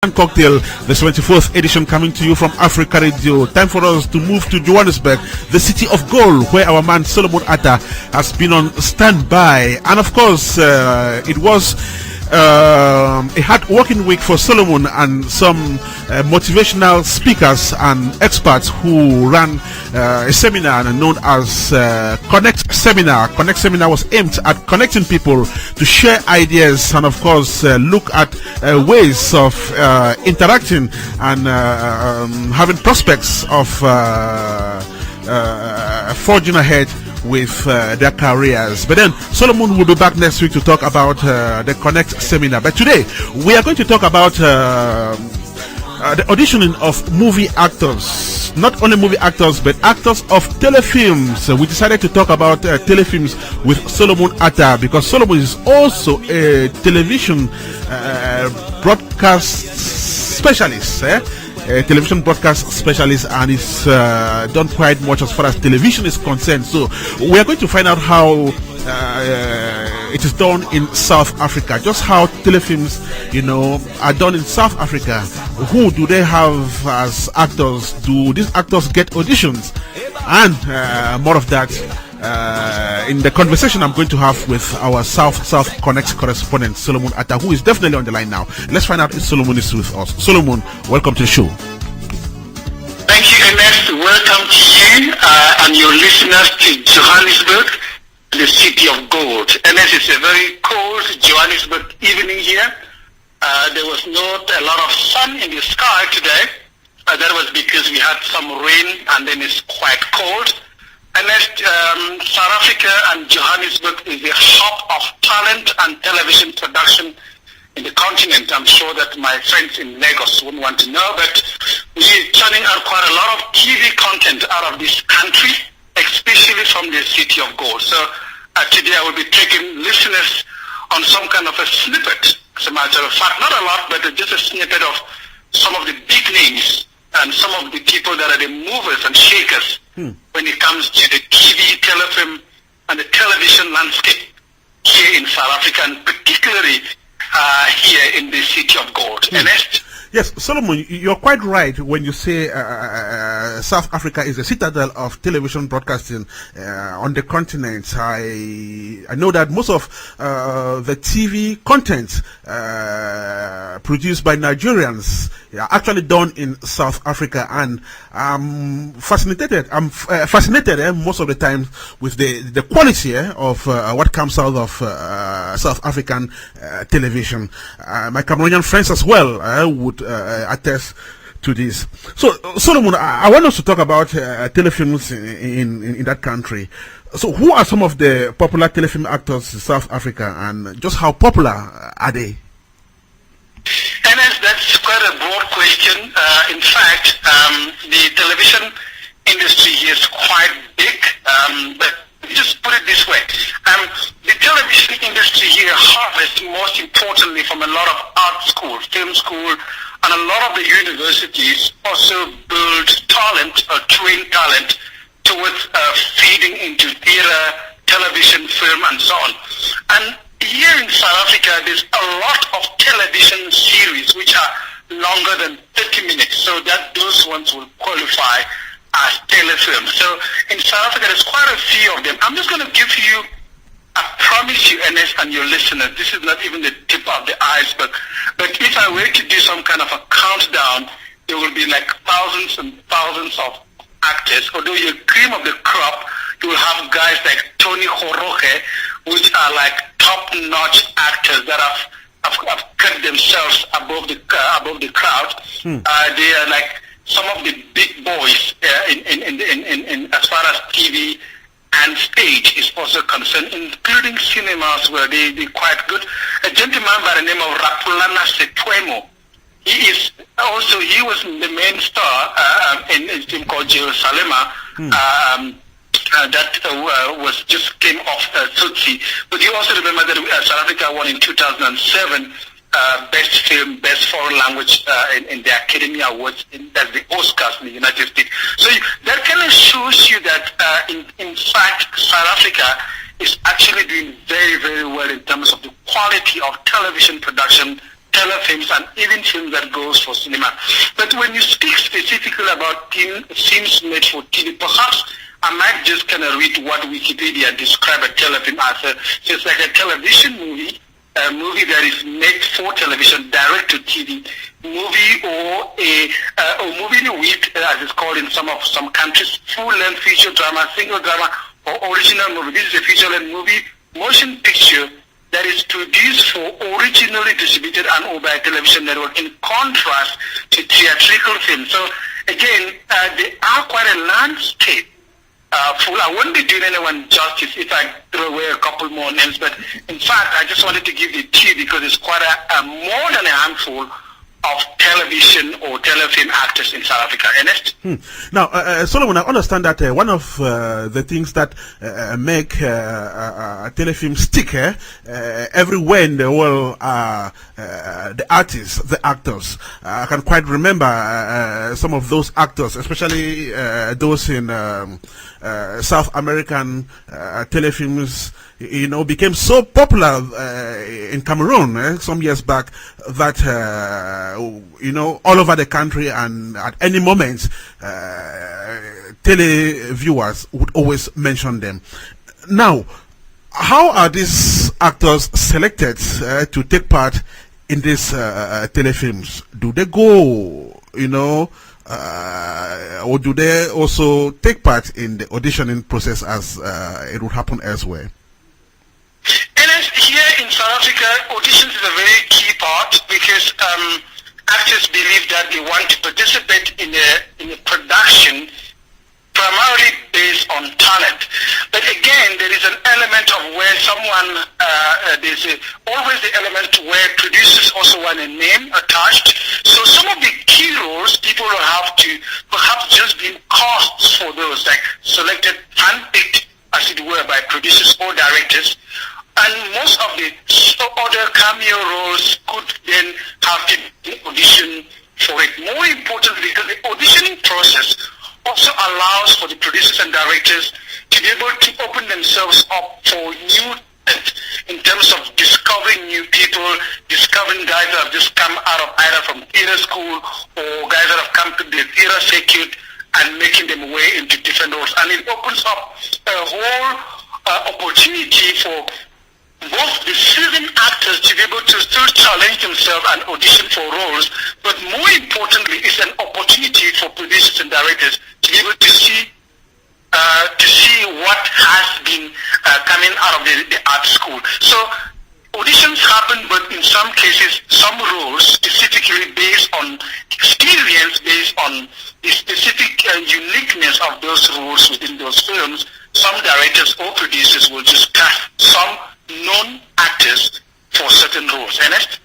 Cocktail, the 24th edition, coming to you from Afrikka Radio. Time for us to move to Johannesburg, the city of gold, where our man Solomon Atah has been on standby. And of course, it was a hard working week for Solomon and some motivational speakers and experts who ran a seminar known as Connect Seminar. Connect Seminar was aimed at connecting people to share ideas and of course look at ways of interacting and having prospects of forging ahead with their careers. But then Solomon will be back next week to talk about the Connect Seminar. But today we are going to talk about the auditioning of movie actors. Not only movie actors, but actors of telefilms. We decided to talk about telefilms with Solomon Atah because Solomon is also a television broadcast specialist. A television broadcast specialist, and is done quite much as far as television is concerned. So we are going to find out how it is done in South Africa, just how telefilms, are done in South Africa. Who do they have as actors? Do these actors get auditions? And more of that in the conversation I'm going to have with our South Connect correspondent Solomon Atah, who is definitely on the line now. Let's find out if Solomon is with us. Solomon, welcome to the show. Thank you, Ernest. Welcome to you and your listeners to Johannesburg, the city of gold. Ernest, it's a very cold Johannesburg evening here. There was not a lot of sun in the sky today. That was because we had some rain and then it's quite cold. Ernest, South Africa and Johannesburg is the hub of talent and television production in the continent. I'm sure that my friends in Lagos wouldn't want to know, but we're churning out quite a lot of TV content out of this country, especially from the city of gold. So today I will be taking listeners on some kind of a snippet, as a matter of fact, not a lot, but just a snippet of some of the big names and some of the people that are the movers and shakers when it comes to the TV, telefilm, and the television landscape here in South Africa, and particularly here in the city of gold. Ernest? Yes, Solomon, you're quite right when you say South Africa is a citadel of television broadcasting on the continent. I know that most of the TV content produced by Nigerians are actually done in South Africa, and I'm fascinated most of the time with the quality of what comes out of South African television. My Cameroonian friends as well would attest to this. So Solomon, I want us to talk about telefilms in that country. So who are some of the popular telefilm actors in South Africa, and just how popular are they? Ernest, that's quite a broad question. In fact, the television industry here is quite big, but just put it this way. The television industry here harvests most importantly from a lot of art school, film school, and a lot of the universities also build talent or train talent towards feeding into theater, television, film, and so on. And here in South Africa, there's a lot of television series which are longer than 30 minutes, so that those ones will qualify as telefilms. So in South Africa, there's quite a few of them. I'm just going to give you, I promise you, Ernest, and your listeners, this is not even the tip of the iceberg, but if I were to do some kind of a countdown, there will be like thousands and thousands of actors. Although you're cream of the crop, you will have guys like Tony Horoge, which are like top-notch actors that have cut themselves above the crowd. They are like some of the big boys in as far as TV and stage is also concerned, including cinemas where they're quite good. A gentleman by the name of Rapulana Setwemo, he was the main star in a film called Jerusalem that was just came off Tutsi. But you also remember that South Africa won in 2007 best film, best foreign language in the Academy Awards, that's the Oscars in the United States. So that kind of shows you that in fact South Africa is actually doing very, very well in terms of the quality of television production telefilms and even films that goes for cinema. But when you speak specifically about films made for TV, perhaps I might just kind of read what Wikipedia describe a telefilm as. So it's like a television movie, a movie that is made for television, direct to TV movie, or a movie with, as it's called in some countries, full-length feature drama, single drama, or original movie. This is a feature-length movie, motion picture that is produced for originally distributed and or by a television network, in contrast to theatrical films. So again, they are quite a landscape. I wouldn't be doing anyone justice if I throw away a couple more names, but in fact, I just wanted to give the two because it's quite a more than a handful of television or telefilm actors in South Africa. Ernest? Now, Solomon, I understand that one of the things that make telefilm stick everywhere in the world are the artists, the actors. I can quite remember some of those actors, especially those in South American telefilms, became so popular in Cameroon some years back that, all over the country and at any moment, televiewers would always mention them. Now, how are these actors selected to take part in these telefilms? Do they go, or do they also take part in the auditioning process as it would happen elsewhere? Here in South Africa, auditions is a very key part because actors believe that they want to participate in a production primarily based on talent. But again, there is an element of where someone, there's always the element where producers also want a name attached. So some of the key roles, people will have to perhaps just be cast for those, like selected, handpicked, as it were, by producers or directors. And most of the other cameo roles could then have to audition for it. More importantly, because the auditioning process also allows for the producers and directors to be able to open themselves up for new talent in terms of discovering new people, discovering guys that have just come out of either from theater school or guys that have come to the theater circuit and making them way into different roles. And it opens up a whole opportunity for both the seasoned actors to be able to still challenge themselves and audition for roles, but more importantly, it's an opportunity for producers and directors to be able to see what has been coming out of the art school. So auditions happen, but in some cases, some roles specifically based on experience, based on the specific uniqueness of those roles within those films, some directors or producers will just cast some known actors for certain roles. Ernest?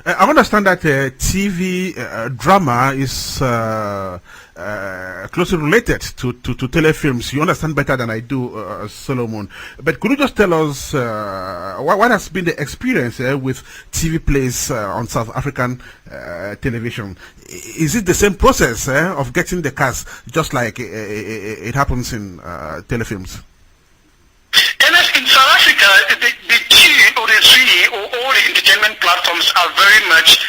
I understand that TV drama is closely related to telefilms. You understand better than I do, Solomon. But could you just tell us what has been the experience with TV plays on South African television? Is it the same process of getting the cast, just like it happens in telefilms? In South Africa, the two or the three or all the entertainment platforms are very much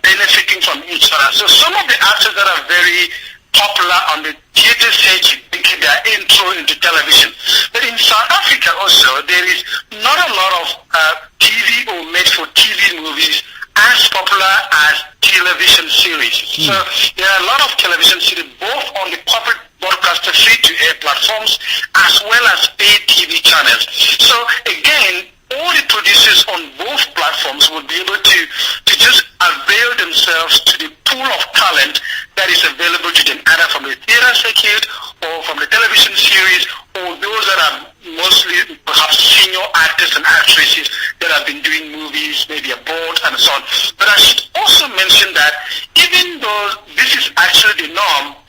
benefiting from each other. So some of the actors that are very popular on the theater stage make their intro into television. But in South Africa also, there is not a lot of TV or made-for-TV movies as popular as television series. So there are a lot of television series both on the corporate broadcaster free-to-air platforms as well as paid TV channels. So again, all the producers on both platforms will be able to just avail themselves to the pool of talent that is available to them, either from the theater circuit or from the television series, or those that are mostly perhaps senior actors and actresses that have been doing movies, maybe abroad and so on. But I should also mention that even though this is actually the norm,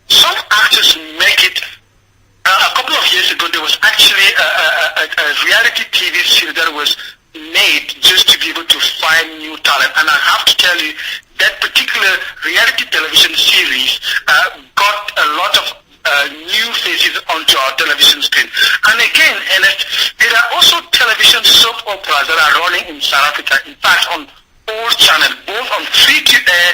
some actors make it. A couple of years ago, there was actually a reality TV series that was made just to be able to find new talent. And I have to tell you, that particular reality television series got a lot of new faces onto our television screen. And again, Ernest, there are also television soap operas that are running in South Africa. In fact, on old channel, both on free-to-air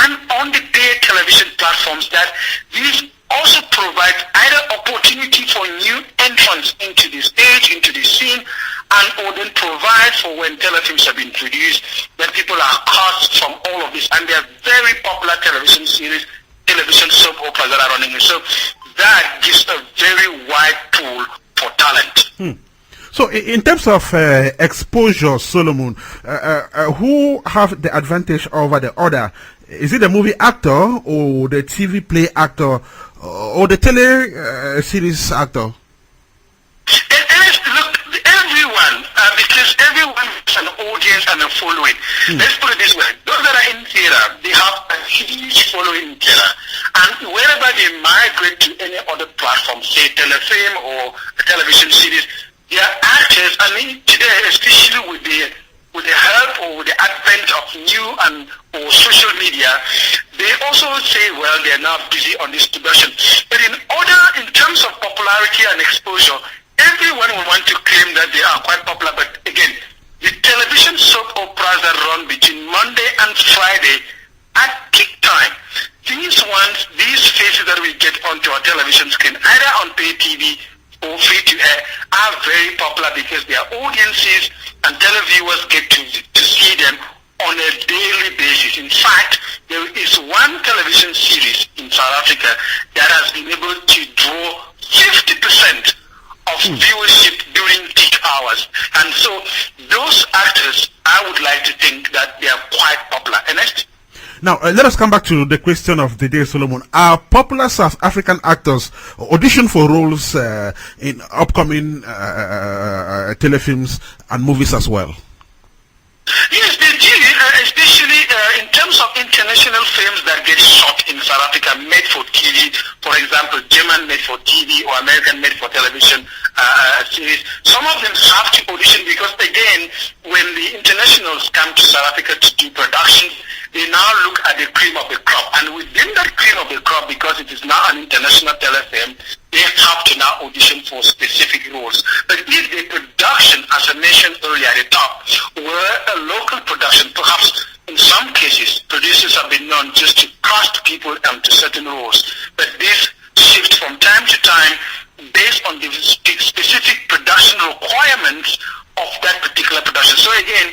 and on the paid television platforms, that these also provide either opportunity for new entrants into the stage, into the scene, and or then provide for when telefilms have been produced, that people are cast from all of this, and they are very popular television series, television soap operas that are running. So that gives a very wide pool for talent. So in terms of exposure, Solomon, who have the advantage over the other? Is it the movie actor or the TV play actor or the tele series actor? Look, everyone, because everyone has an audience and a following. Let's put it this way. Those that are in theater, they have a huge following in theater. And wherever they migrate to any other platform, say telefilm or a television series, they are actors. I mean, today, especially with the help or with the advent of new and or social media, they also say, well, they are now busy on this production. But in terms of popularity and exposure, everyone will want to claim that they are quite popular. But again, the television soap operas that run between Monday and Friday at peak time, these faces that we get onto our television screen, either on pay TV or free to air, are very popular because their audiences and televiewers get to see them on a daily basis. In fact, there is one television series in South Africa that has been able to draw 50% of viewership during peak hours. And so those actors, I would like to think that they are quite popular. Ernest? Now, let us come back to the question of the day, Solomon. Are popular South African actors audition for roles in upcoming telefilms and movies as well? Yes, they do, especially in terms of international films that get shot in South Africa, made for TV, for example, German made for TV or American made for television series. Some of them have to audition because, again, when the internationals come to South Africa to do production, they now look at the cream of the crop. And within that cream of the crop, because it is now an international telefilm, they have to now audition for specific roles. But if the production, as I mentioned earlier at the top, were a local production, perhaps in some cases, producers have been known just to cast people to certain roles. But this shifts from time to time based on the specific production requirements of that particular production. So again,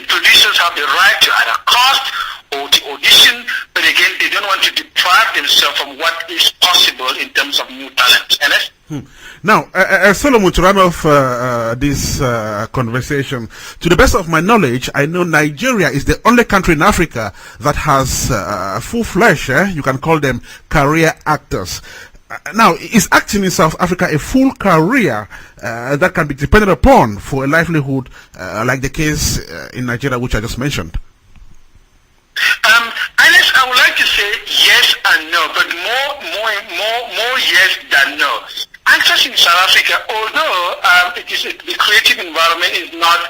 producers have the right to either cast or to audition, but again, they don't want to deprive themselves from what is possible in terms of new talent. Ernest? Now, Solomon, to run off this conversation, to the best of my knowledge, I know Nigeria is the only country in Africa that has full-fledged, you can call them career actors. Now, is acting in South Africa a full career that can be depended upon for a livelihood, like the case in Nigeria, which I just mentioned? Ernest, I would like to say yes and no, but more yes than no. Actors in South Africa, although the creative environment is not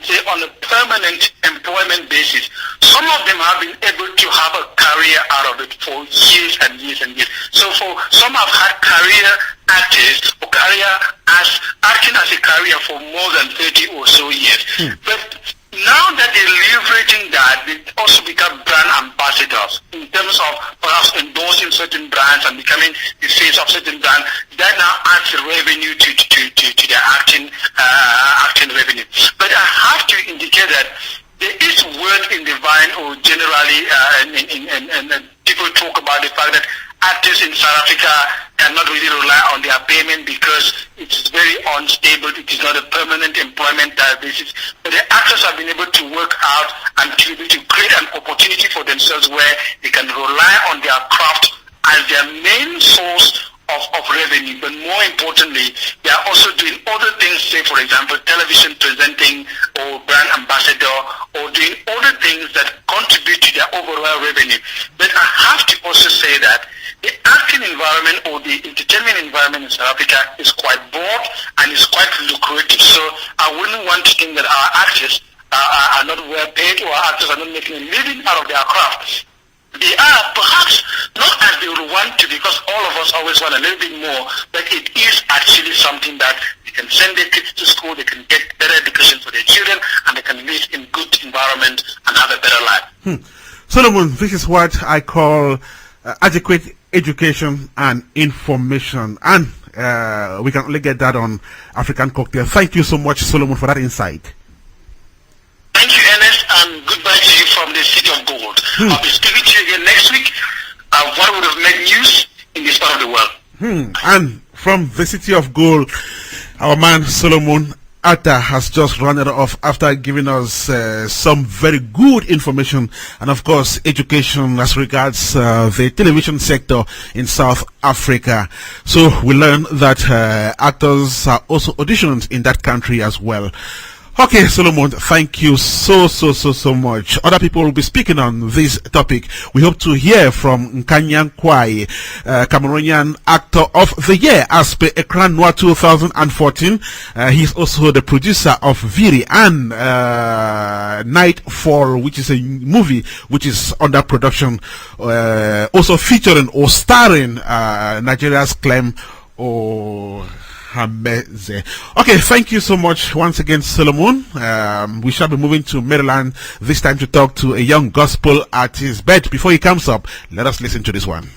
say on a permanent employment basis, some of them have been able to have a career out of it for years and years and years. So for some have had career actors or career as acting as a career for more than 30 or so years. But now that they're leveraging that, they also become brand ambassadors in terms of perhaps endorsing certain brands and becoming the face of certain brands. That now adds revenue to their acting revenue. But I have to indicate that there is word in the vine, or generally, and people talk about the fact that actors in South Africa cannot really rely on their payment because it's very unstable. It is not a permanent employment basis. But the actors have been able to work out and to be able to create an opportunity for themselves where they can rely on their craft as their main source of revenue. But more importantly, they are also doing other things, say for example, television presenting or brand ambassador, or doing other things that contribute to their overall revenue. But I have to also say that the acting environment or the entertainment environment in South Africa is quite broad and is quite lucrative. So I wouldn't want to think that our actors are not well paid, or our actors are not making a living out of their craft. They are perhaps not as they would want to, because all of us always want a little bit more, but it is actually something that they can send their kids to school, they can get better education for their children, and they can live in good environment and have a better life. Solomon, this is what I call adequate education and information, and we can only get that on African Cocktail. Thank you so much, Solomon, for that insight. Thank you, Ernest, and goodbye to you from the City of Gold. I'll be speaking to you again next week. What would have made news in this part of the world. And from the City of Gold, our man Solomon Atah has just run it off after giving us some very good information and, of course, education as regards the television sector in South Africa. So we learned that actors are also auditioned in that country as well. Okay, Solomon, thank you so much. Other people will be speaking on this topic. We hope to hear from Nkanyang Kwai, Cameroonian Actor of the Year as per Ekran Noir 2014. He's also the producer of Viri and Nightfall, which is a movie which is under production, also featuring or starring Nigeria's Clem Hameze. Okay, thank you so much once again, Solomon. We shall be moving to Maryland this time to talk to a young gospel artist. But before he comes up, let us listen to this one.